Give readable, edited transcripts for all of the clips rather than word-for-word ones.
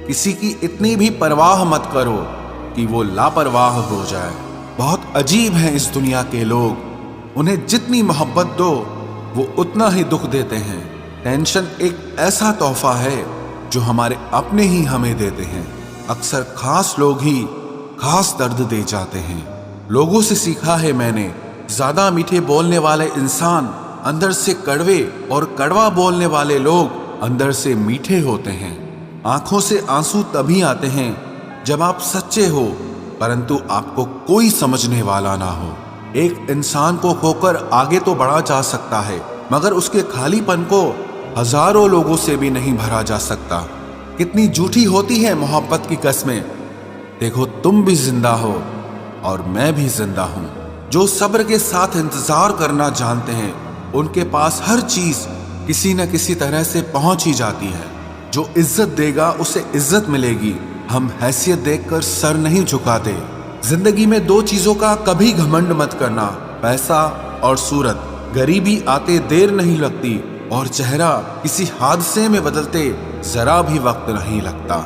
किसी की इतनी भी परवाह मत करो कि वो लापरवाह हो जाए। बहुत अजीब हैं इस दुनिया के लोग, उन्हें जितनी मोहब्बत दो वो उतना ही दुख देते हैं। टेंशन एक ऐसा तोहफा है जो हमारे अपने ही हमें देते हैं। अक्सर खास लोग ही खास दर्द दे जाते हैं। लोगों से सीखा है मैंने, ज्यादा मीठे बोलने वाले इंसान अंदर से कड़वे और कड़वा बोलने वाले लोग अंदर से मीठे होते हैं। आंखों से आंसू तभी आते हैं जब आप सच्चे हो, परंतु आपको कोई समझने वाला ना हो। एक इंसान को खोकर आगे तो बढ़ा जा सकता है, मगर उसके खालीपन को हजारों लोगों से भी नहीं भरा जा सकता। कितनी झूठी होती है मोहब्बत की कस्में। देखो, तुम भी जिंदा हो और मैं भी जिंदा हूं। जो सब्र के साथ इंतजार करना जानते हैं, उनके पास हर चीज किसी न किसी तरह से पहुंच ही जाती है। जो इज्जत देगा उसे इज्जत मिलेगी। हम हैसियत देखकर सर नहीं झुकाते। जिंदगी में दो चीजों का कभी घमंड मत करना, पैसा और सूरत। गरीबी आते देर नहीं लगती और चेहरा किसी हादसे में बदलते जरा भी वक्त नहीं लगता।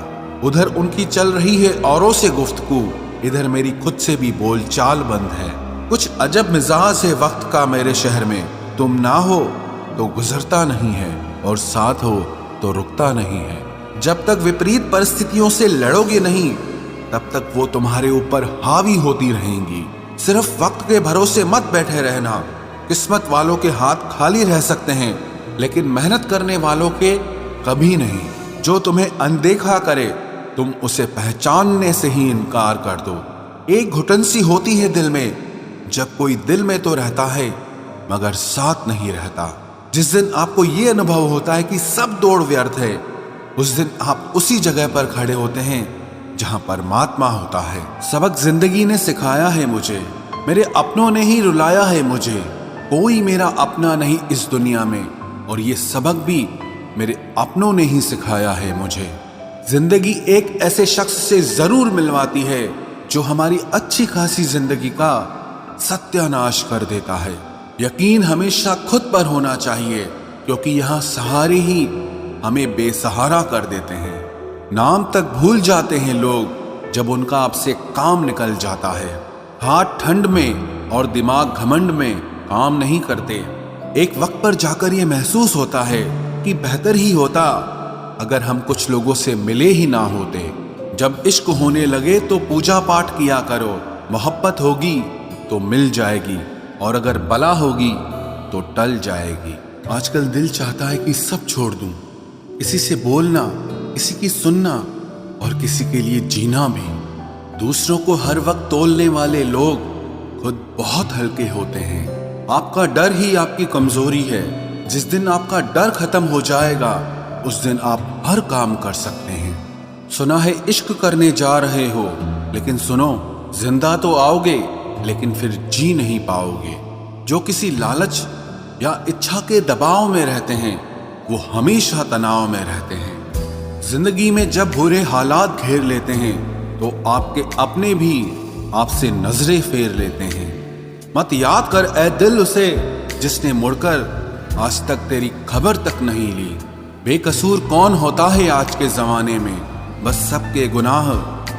उधर उनकी चल रही है औरों से गुफ्तगू, इधर मेरी खुद से भी बोलचाल बंद है। कुछ अजब मिजाज है वक्त का मेरे शहर में। तुम ना हो तो गुजरता नहीं है और साथ हो तो रुकता नहीं है। जब तक विपरीत परिस्थितियों से लड़ोगे नहीं, तब तक वो तुम्हारे ऊपर हावी होती रहेंगी। सिर्फ वक्त के भरोसे मत बैठे रहना। किस्मत वालों के हाथ खाली रह सकते हैं, लेकिन मेहनत करने वालों के कभी नहीं। जो तुम्हें अनदेखा करे, तुम उसे पहचानने से ही इनकार कर दो। एक घुटन सी होती है दिल में, जब कोई दिल में तो रहता है मगर साथ नहीं रहता। जिस दिन आपको ये अनुभव होता है कि सब दौड़ व्यर्थ है, उस दिन आप उसी जगह पर खड़े होते हैं जहां परमात्मा होता है। सबक जिंदगी ने सिखाया है मुझे, मेरे अपनों ने ही रुलाया है मुझे। कोई मेरा अपना नहीं इस दुनिया में, और ये सबक भी मेरे अपनों ने ही सिखाया है मुझे। जिंदगी एक ऐसे शख्स से जरूर मिलवाती है जो हमारी अच्छी खासी जिंदगी का सत्यानाश कर देता है। यकीन हमेशा खुद पर होना चाहिए, क्योंकि यहाँ सहारे ही हमें बेसहारा कर देते हैं। नाम तक भूल जाते हैं लोग जब उनका आपसे काम निकल जाता है। हाथ ठंड में और दिमाग घमंड में काम नहीं करते। एक वक्त पर जाकर ये महसूस होता है कि बेहतर ही होता अगर हम कुछ लोगों से मिले ही ना होते। जब इश्क होने लगे तो पूजा पाठ किया करो। मोहब्बत होगी तो मिल जाएगी, और अगर बला होगी तो टल जाएगी। आजकल दिल चाहता है कि सब छोड़ दूं, किसी से बोलना, किसी की सुनना और किसी के लिए जीना भी। दूसरों को हर वक्त तोलने वाले लोग खुद बहुत हल्के होते हैं। आपका डर ही आपकी कमजोरी है। जिस दिन आपका डर खत्म हो जाएगा, उस दिन आप हर काम कर सकते हैं। सुना है इश्क करने जा रहे हो, लेकिन सुनो, जिंदा तो आओगे लेकिन फिर जी नहीं पाओगे। जो किसी लालच या इच्छा के दबाव में रहते हैं, वो हमेशा तनाव में रहते हैं। जिंदगी में जब बुरे हालात घेर लेते हैं, तो आपके अपने भी आपसे नजरें फेर लेते हैं। मत याद कर ए दिल उसे जिसने मुड़कर आज तक तेरी खबर तक नहीं ली। बेकसूर कौन होता है आज के जमाने में, बस सबके गुनाह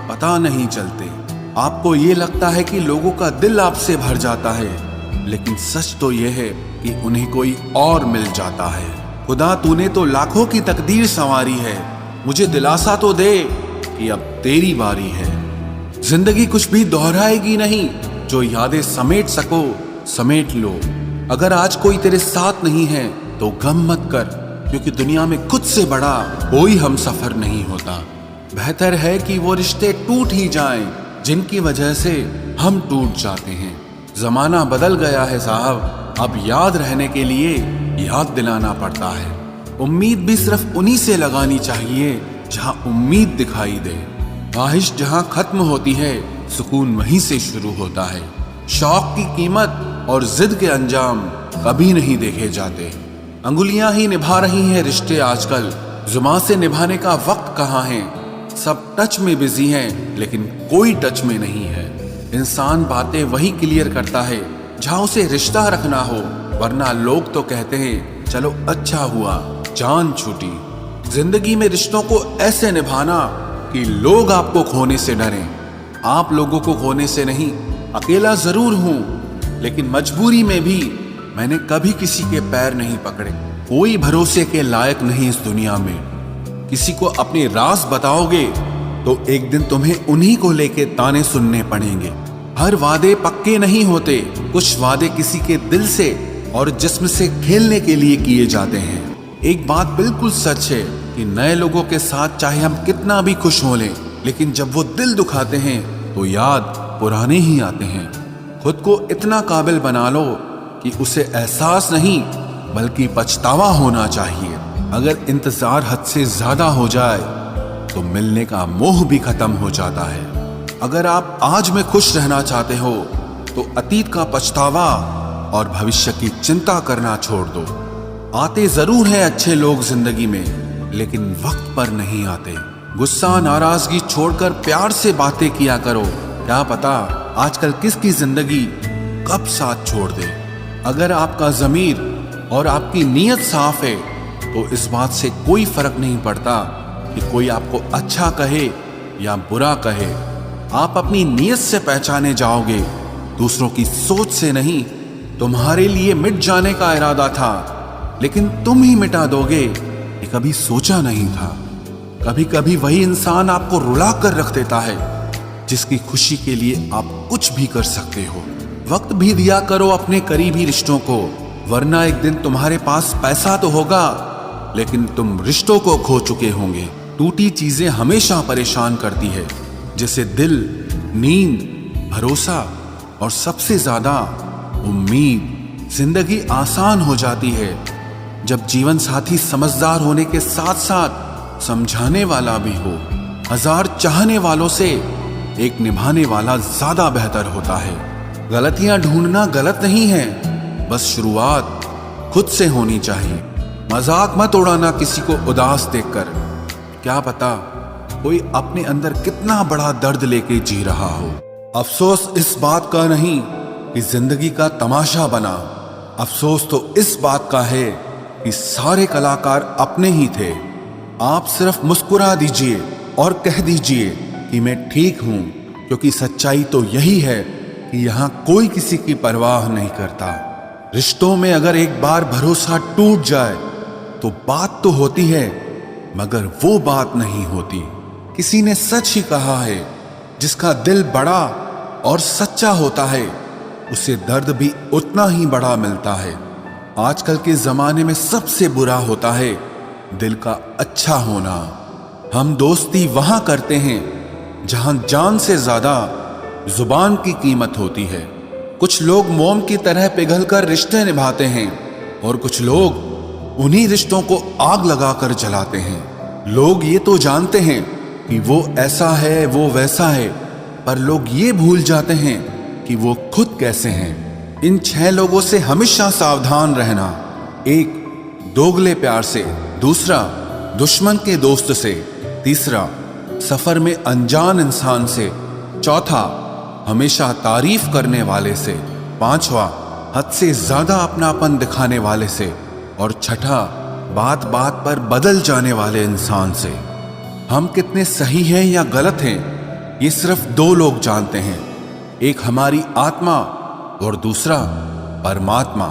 पता नहीं चलते। आपको ये लगता है कि लोगों का दिल आपसे भर जाता है, लेकिन सच तो यह है कि उन्हें कोई और मिल जाता है। खुदा, तूने तो लाखों की तकदीर संवारी है, मुझे दिलासा तो दे कि अब तेरी बारी है। जिंदगी कुछ भी दोहराएगी नहीं, जो यादें समेट सको समेट लो। अगर आज कोई तेरे साथ नहीं है तो गम मत कर, क्योंकि दुनिया में खुद से बड़ा कोई हम सफर नहीं होता। बेहतर है कि वो रिश्ते टूट ही जाएं जिनकी वजह से हम टूट जाते हैं। जमाना बदल गया है साहब, अब याद रहने के लिए याद दिलाना पड़ता है। उम्मीद भी सिर्फ उन्हीं से लगानी चाहिए जहां उम्मीद दिखाई दे। ख्वाहिश जहां खत्म होती है, सुकून वहीं से शुरू होता है। शौक की कीमत और जिद के अंजाम कभी नहीं देखे जाते। अंगुलियां ही निभा रही हैं रिश्ते आजकल, जुबान से निभाने का वक्त कहाँ है। सब टच में बिजी हैं, लेकिन कोई टच में नहीं है। इंसान बातें वही क्लियर करता है जहां उसे रिश्ता रखना हो, वरना लोग तो कहते हैं चलो अच्छा हुआ जान छूटी। जिंदगी में रिश्तों को ऐसे निभाना कि लोग आपको खोने से डरें। आप लोगों को खोने से नहीं, अकेला जरूर हूं, लेकिन मजबूरी में भी मैंने कभी किसी के पैर नहीं पकड़े। कोई भरोसे के लायक नहीं इस दुनिया में। किसी को अपने राज बताओगे तो एक दिन तुम्हें उन्हीं को लेके ताने सुनने पड़ेंगे। हर वादे पक्के नहीं होते। कुछ वादे किसी के दिल से और जिस्म से खेलने के लिए किए जाते हैं। एक बात बिल्कुल सच है कि नए लोगों के साथ चाहे हम कितना भी खुश हो लें, लेकिन जब वो दिल दुखाते हैं तो याद पुराने ही आते हैं। खुद को इतना काबिल बना लो कि उसे एहसास नहीं बल्कि पछतावा होना चाहिए। अगर इंतजार हद से ज्यादा हो जाए तो मिलने का मोह भी खत्म हो जाता है। अगर आप आज में खुश रहना चाहते हो तो अतीत का पछतावा और भविष्य की चिंता करना छोड़ दो। आते जरूर हैं अच्छे लोग जिंदगी में, लेकिन वक्त पर नहीं आते। गुस्सा नाराजगी छोड़कर प्यार से बातें किया करो। क्या पता आजकल किसकी जिंदगी कब साथ छोड़ दे। अगर आपका ज़मीर और आपकी नीयत साफ है तो इस बात से कोई फर्क नहीं पड़ता कि कोई आपको अच्छा कहे या बुरा कहे। आप अपनी नीयत से पहचाने जाओगे, दूसरों की सोच से नहीं। तुम्हारे लिए मिट जाने का इरादा था, लेकिन तुम ही मिटा दोगे ये कभी सोचा नहीं था। कभी कभी वही इंसान आपको रुला कर रख देता है जिसकी खुशी के लिए आप कुछ भी कर सकते हो। वक्त भी दिया करो अपने करीबी रिश्तों को, वरना एक दिन तुम्हारे पास पैसा तो होगा लेकिन तुम रिश्तों को खो चुके होंगे। टूटी चीजें हमेशा परेशान करती है, जैसे दिल, नींद, भरोसा और सबसे ज्यादा उम्मीद। जिंदगी आसान हो जाती है जब जीवन साथी समझदार होने के साथ साथ समझाने वाला भी हो। 1000 चाहने वालों से एक निभाने वाला ज्यादा बेहतर होता है। गलतियां ढूंढना गलत नहीं है, बस शुरुआत खुद से होनी चाहिए। मजाक मत उड़ाना किसी को उदास देखकर। क्या पता कोई अपने अंदर कितना बड़ा दर्द लेके जी रहा हो। अफसोस इस बात का नहीं कि जिंदगी का तमाशा बना, अफसोस तो इस बात का है कि सारे कलाकार अपने ही थे। आप सिर्फ मुस्कुरा दीजिए और कह दीजिए कि मैं ठीक हूं, क्योंकि सच्चाई तो यही है कि यहां कोई किसी की परवाह नहीं करता। रिश्तों में अगर एक बार भरोसा टूट जाए तो बात तो होती है, मगर वो बात नहीं होती। किसी ने सच ही कहा है, जिसका दिल बड़ा और सच्चा होता है उसे दर्द भी उतना ही बड़ा मिलता है। आजकल के जमाने में सबसे बुरा होता है दिल का अच्छा होना। हम दोस्ती वहां करते हैं जहां जान से ज्यादा जुबान की कीमत होती है। कुछ लोग मोम की तरह पिघलकर रिश्ते निभाते हैं और कुछ लोग उन्हीं रिश्तों को आग लगाकर जलाते हैं। लोग ये तो जानते हैं कि वो ऐसा है, वो वैसा है, पर लोग ये भूल जाते हैं कि वो खुद कैसे हैं। इन 6 लोगों से हमेशा सावधान रहना। 1 दोगले प्यार से, दूसरा दुश्मन के दोस्त से, तीसरा सफर में अनजान इंसान से, चौथा हमेशा तारीफ करने वाले से, पांचवा हद से ज्यादा अपनापन दिखाने वाले से, और छठा बात बात पर बदल जाने वाले इंसान से। हम कितने सही हैं या गलत हैं ये सिर्फ 2 लोग जानते हैं, एक हमारी आत्मा और दूसरा परमात्मा।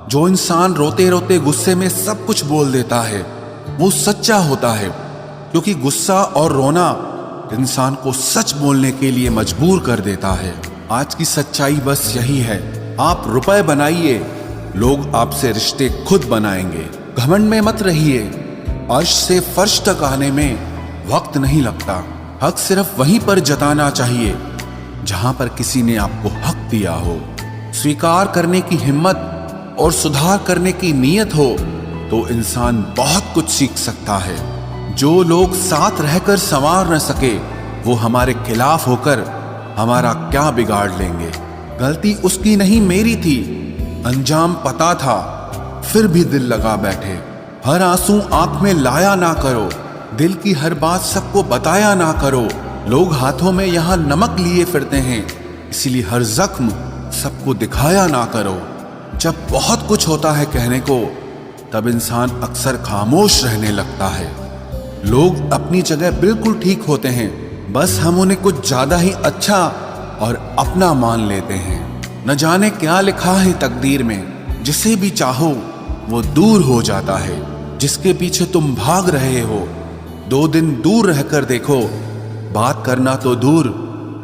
जो इंसान रोते रोते गुस्से में सब कुछ बोल देता है वो सच्चा होता है, क्योंकि गुस्सा और रोना इंसान को सच बोलने के लिए मजबूर कर देता है। आज की सच्चाई बस यही है, आप रुपए बनाइए, लोग आपसे रिश्ते खुद बनाएंगे। घमंड में मत रहिए, अर्श से फर्श तक आने में वक्त नहीं लगता। हक सिर्फ वहीं पर जताना चाहिए जहां पर किसी ने आपको हक दिया हो। स्वीकार करने की हिम्मत और सुधार करने की नीयत हो तो इंसान बहुत कुछ सीख सकता है। जो लोग साथ रहकर संवार न सके वो हमारे खिलाफ होकर हमारा क्या बिगाड़ लेंगे। गलती उसकी नहीं मेरी थी, अंजाम पता था फिर भी दिल लगा बैठे। हर आंसू आंख में लाया ना करो, दिल की हर बात सबको बताया ना करो। लोग हाथों में यहाँ नमक लिए फिरते हैं, इसीलिए हर जख्म सबको दिखाया ना करो। जब बहुत कुछ होता है कहने को, तब इंसान अक्सर खामोश रहने लगता है। लोग अपनी जगह बिल्कुल ठीक होते हैं, बस हम उन्हें कुछ ज्यादा ही अच्छा और अपना मान लेते हैं। न जाने क्या लिखा है तकदीर में, जिसे भी चाहो वो दूर हो जाता है। जिसके पीछे तुम भाग रहे हो, 2 दिन दूर रहकर देखो, बात करना तो दूर,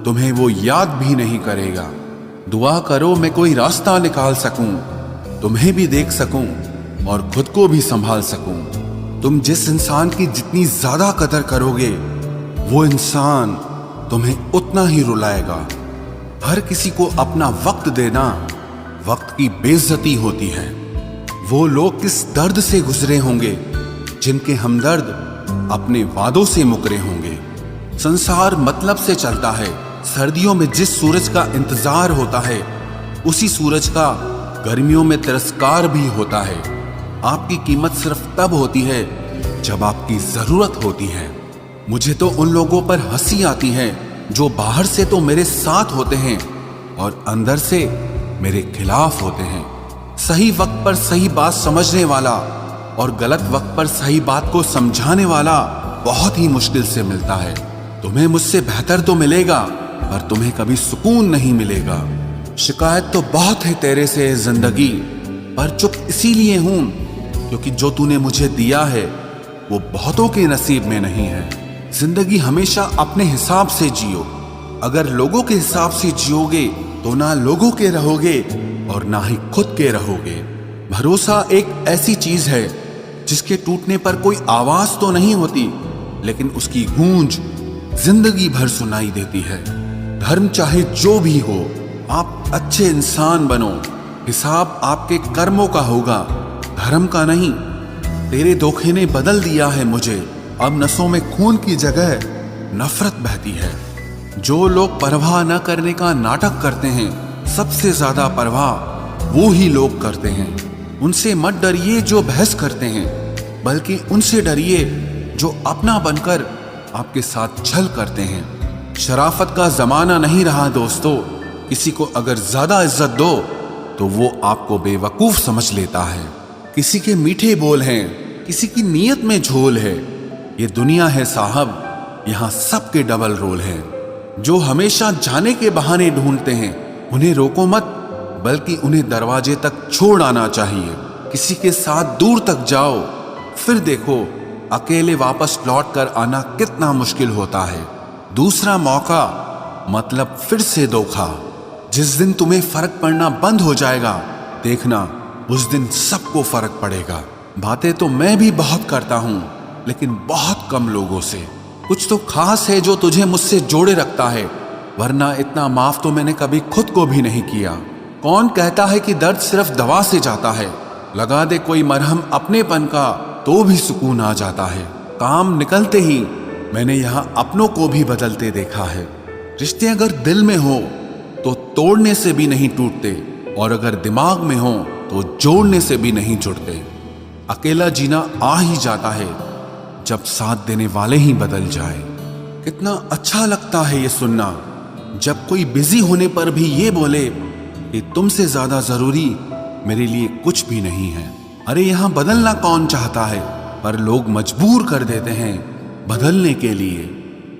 तुम्हें वो याद भी नहीं करेगा। दुआ करो मैं कोई रास्ता निकाल सकूं, तुम्हें भी देख सकूं और खुद को भी संभाल सकूं। तुम जिस इंसान की जितनी ज्यादा कदर करोगे, वो इंसान तुम्हें उतना ही रुलाएगा। हर किसी को अपना वक्त देना वक्त की बेइज्जती होती है। वो लोग किस दर्द से गुजरे होंगे जिनके हमदर्द अपने वादों से मुकरे होंगे। संसार मतलब से चलता है। सर्दियों में जिस सूरज का इंतजार होता है, उसी सूरज का गर्मियों में तिरस्कार भी होता है। आपकी कीमत सिर्फ तब होती है जब आपकी जरूरत होती है। मुझे तो उन लोगों पर हंसी आती है जो बाहर से तो मेरे साथ होते हैं और अंदर से मेरे खिलाफ होते हैं। सही वक्त पर सही बात समझने वाला और गलत वक्त पर सही बात को समझाने वाला बहुत ही मुश्किल से मिलता है। तुम्हें मुझसे बेहतर तो मिलेगा, पर तुम्हें कभी सुकून नहीं मिलेगा। शिकायत तो बहुत है तेरे से जिंदगी, पर चुप इसीलिए हूं क्योंकि जो तूने मुझे दिया है वो बहुतों के नसीब में नहीं है। जिंदगी हमेशा अपने हिसाब से जियो। अगर लोगों के हिसाब से जियोगे तो ना लोगों के रहोगे और ना ही खुद के रहोगे। भरोसा एक ऐसी चीज है जिसके टूटने पर कोई आवाज तो नहीं होती, लेकिन उसकी गूंज जिंदगी भर सुनाई देती है। धर्म चाहे जो भी हो, आप अच्छे इंसान बनो। हिसाब आपके कर्मों का होगा, धर्म का नहीं। तेरे धोखे ने बदल दिया है मुझे। अब नसों में खून की जगह नफरत बहती है। जो लोग परवाह न करने का नाटक करते हैं, सबसे ज्यादा परवाह वो ही लोग करते हैं। उनसे मत डरिए जो बहस करते हैं, बल्कि उनसे डरिए जो अपना बनकर आपके साथ छल करते हैं। शराफत का जमाना नहीं रहा दोस्तों। किसी को अगर ज्यादा इज्जत दो तो वो आपको बेवकूफ समझ लेता है। किसी के मीठे बोल हैं, किसी की नीयत में झोल है। ये दुनिया है साहब, यहाँ सबके डबल रोल है। जो हमेशा जाने के बहाने ढूंढते हैं, उन्हें रोको मत, बल्कि उन्हें दरवाजे तक छोड़ आना चाहिए। किसी के साथ दूर तक जाओ, फिर देखो अकेले वापस लौट कर आना कितना मुश्किल होता है। दूसरा मौका मतलब फिर से धोखा। जिस दिन तुम्हें फर्क पड़ना बंद हो जाएगा, देखना उस दिन सबको फर्क पड़ेगा। बातें तो मैं भी बहुत करता हूं, लेकिन बहुत कम लोगों से। कुछ तो खास है जो तुझे मुझसे जोड़े रखता है, वरना इतना माफ तो मैंने कभी खुद को भी नहीं किया। कौन कहता है कि दर्द सिर्फ दवा से जाता है? लगा दे कोई मरहम अपनेपन का तो भी सुकून आ जाता है। काम निकलते ही मैंने यहाँ अपनों को भी बदलते देखा है। रिश्ते अगर दिल में हो तो तोड़ने से भी नहीं टूटते, और अगर दिमाग में हो तो जोड़ने से भी नहीं जुड़ते। अकेला जीना आ ही जाता है जब साथ देने वाले ही बदल जाए। कितना अच्छा लगता है ये सुनना, जब कोई बिजी होने पर भी ये बोले कि तुमसे ज्यादा जरूरी मेरे लिए कुछ भी नहीं है। अरे यहाँ बदलना कौन चाहता है, पर लोग मजबूर कर देते हैं बदलने के लिए।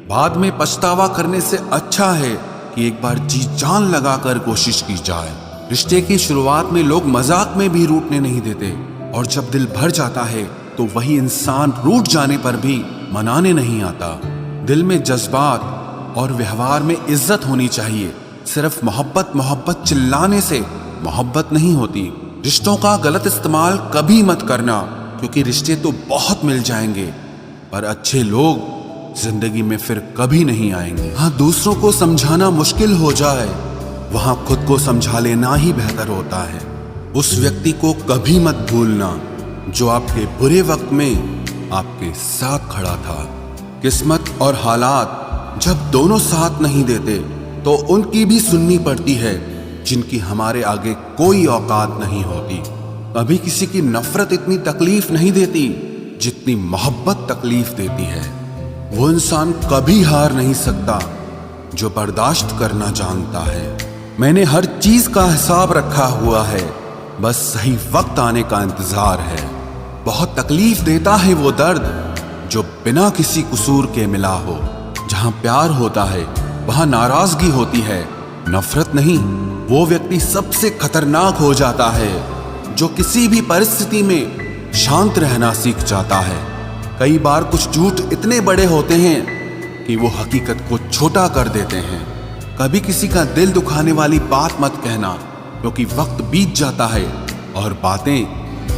बाद में पछतावा करने से अच्छा है कि एक बार जी जान लगाकर कोशिश की जाए। रिश्ते की शुरुआत में लोग मजाक में भी रूठने नहीं देते, और जब दिल भर जाता है तो वही इंसान रूठ जाने पर भी मनाने नहीं आता। दिल में जज्बात और व्यवहार में इज्जत होनी चाहिए। सिर्फ मोहब्बत मोहब्बत चिल्लाने से मोहब्बत नहीं होती। रिश्तों का गलत इस्तेमाल कभी मत करना, क्योंकि रिश्ते तो बहुत मिल जाएंगे, पर अच्छे लोग जिंदगी में फिर कभी नहीं आएंगे। हाँ, दूसरों को समझाना मुश्किल हो जाए, वहां खुद को समझा लेना ही बेहतर होता है। उस व्यक्ति को कभी मत भूलना जो आपके बुरे वक्त में आपके साथ खड़ा था। किस्मत और हालात जब दोनों साथ नहीं देते तो उनकी भी सुननी पड़ती है जिनकी हमारे आगे कोई औकात नहीं होती। कभी किसी की नफरत इतनी तकलीफ नहीं देती जितनी मोहब्बत तकलीफ देती है। वो इंसान कभी हार नहीं सकता जो बर्दाश्त करना जानता है। मैंने हर चीज का हिसाब रखा हुआ है, बस सही वक्त आने का इंतजार है। बहुत तकलीफ देता है वो दर्द जो बिना किसी कसूर के मिला हो। जहां प्यार होता है वहां नाराजगी होती है, नफरत नहीं। वो व्यक्ति सबसे खतरनाक हो जाता है जो किसी भी परिस्थिति में शांत रहना सीख जाता है। कई बार कुछ झूठ इतने बड़े होते हैं कि वो हकीकत को छोटा कर देते हैं। कभी किसी का दिल दुखाने वाली बात मत कहना, क्योंकि वक्त बीत जाता है और बातें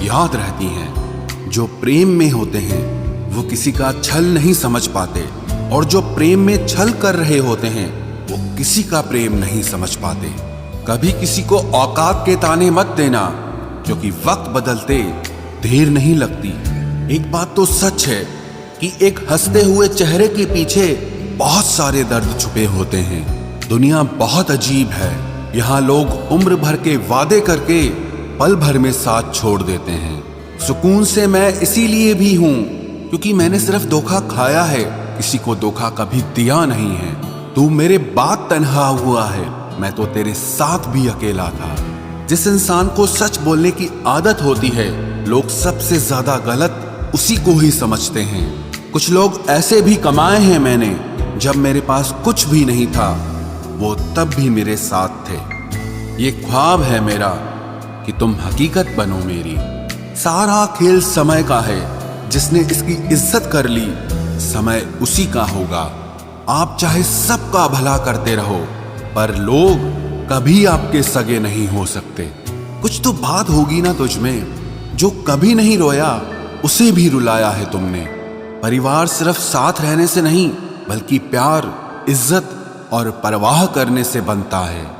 याद रहती हैं। जो प्रेम में होते हैं वो किसी का छल नहीं समझ पाते, और जो प्रेम में छल कर रहे होते हैं वो किसी का प्रेम नहीं समझ पाते। कभी किसी को औकात के ताने मत देना, क्योंकि वक्त बदलते देर नहीं लगती। एक बात तो सच है कि एक हंसते हुए चेहरे के पीछे बहुत सारे दर्द छुपे होते हैं। दुनिया बहुत अजीब है। यहाँ लोग उम्र भर के वादे करके पल भर में साथ छोड़ देते हैं। सुकून से मैं इसीलिए भी हूं क्योंकि मैंने सिर्फ धोखा खाया है, किसी को धोखा कभी दिया नहीं है। तू मेरे बाद तन्हा हुआ है, मैं तो तेरे साथ भी अकेला था। जिस इंसान को सच बोलने की आदत होती है, लोग सबसे ज्यादा गलत उसी को ही समझते हैं। कुछ लोग ऐसे भी कमाए हैं मैंने, जब मेरे पास कुछ भी नहीं था वो तब भी मेरे साथ थे। ये ख्वाब है मेरा कि तुम हकीकत बनो मेरी। सारा खेल समय का है, जिसने इसकी इज्जत कर ली समय उसी का होगा। आप चाहे सबका भला करते रहो, पर लोग कभी आपके सगे नहीं हो सकते। कुछ तो बात होगी ना तुझ में, जो कभी नहीं रोया उसे भी रुलाया है तुमने। परिवार सिर्फ साथ रहने से नहीं, बल्कि प्यार, इज्जत और परवाह करने से बनता है।